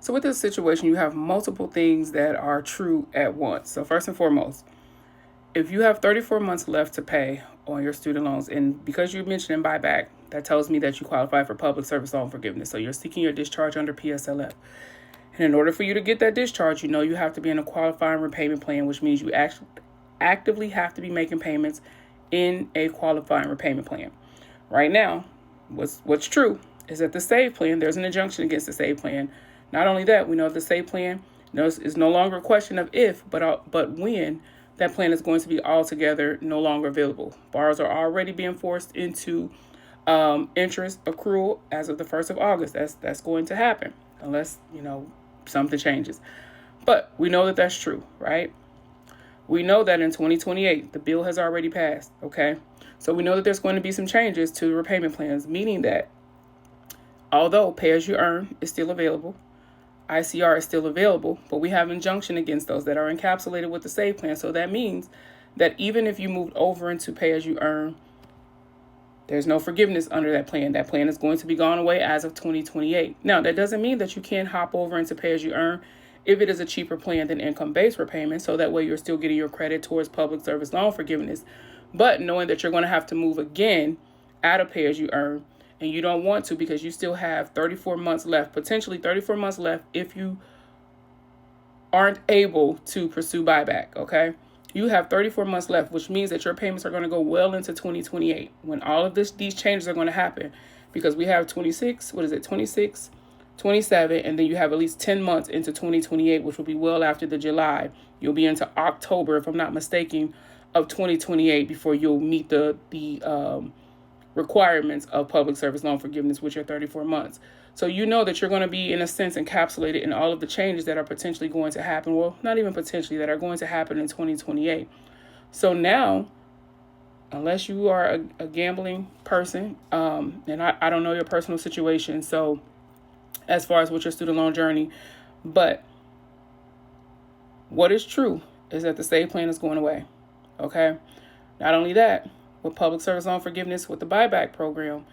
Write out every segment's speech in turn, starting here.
So with this situation, you have multiple things that are true at once. So first and foremost, if you have 34 months left to pay on your student loans, and because you mentioned buyback, that tells me that you qualify for public service loan forgiveness. So you're seeking your discharge under PSLF. And in order for you to get that discharge, you know you have to be in a qualifying repayment plan, which means you actually actively have to be making payments in a qualifying repayment plan. Right now, what's true is that the SAVE plan, there's an injunction against the SAVE plan. Not only that, we know the SAVE plan is no longer a question of if, but when that plan is going to be altogether no longer available. Borrowers are already being forced into interest accrual as of the 1st of August. That's going to happen unless, something changes. But we know that that's true, right? We know that in 2028, the bill has already passed, okay? So we know that there's going to be some changes to the repayment plans, meaning that although pay-as-you-earn is still available, ICR is still available, but we have injunction against those that are encapsulated with the SAVE plan. So that means that even if you moved over into pay-as-you-earn, there's no forgiveness under that plan. That plan is going to be gone away as of 2028. Now, that doesn't mean that you can't hop over into pay-as-you-earn if it is a cheaper plan than income-based repayment, so that way you're still getting your credit towards public service loan forgiveness. But knowing that you're going to have to move again out of pay-as-you-earn, and you don't want to because you still have 34 months left, potentially 34 months left if you aren't able to pursue buyback, okay? You have 34 months left, which means that your payments are going to go well into 2028 when all of these changes are going to happen, because we have 26, 27, and then you have at least 10 months into 2028, which will be well after the July. You'll be into October, if I'm not mistaken, of 2028 before you'll meet the requirements of public service loan forgiveness, which are 34 months. So you know that you're going to be, in a sense, encapsulated in all of the changes that are potentially going to happen. Well, not even potentially, that are going to happen in 2028. So now, unless you are a gambling person, and I don't know your personal situation, so as far as with your student loan journey, but what is true is that the SAVE plan is going away, okay? Not only that, with public service loan forgiveness, with the buyback program,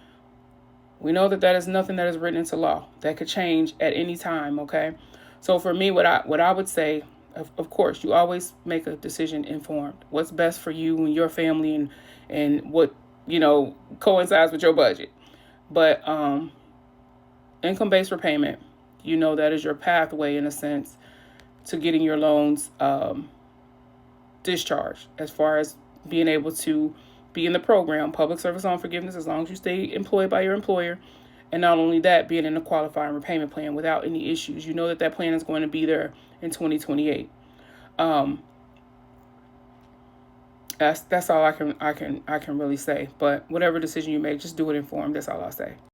we know that is nothing that is written into law. That could change at any time, okay? So for me, what I would say, of course, you always make a decision informed. What's best for you and your family and what, coincides with your budget. But income-based repayment, that is your pathway, in a sense, to getting your loans discharged, as far as being able to be in the program, public service loan forgiveness, as long as you stay employed by your employer. And not only that, being in a qualifying repayment plan without any issues. You know that plan is going to be there in 2028. That's all I can really say. But whatever decision you make, just do it informed. That's all I'll say.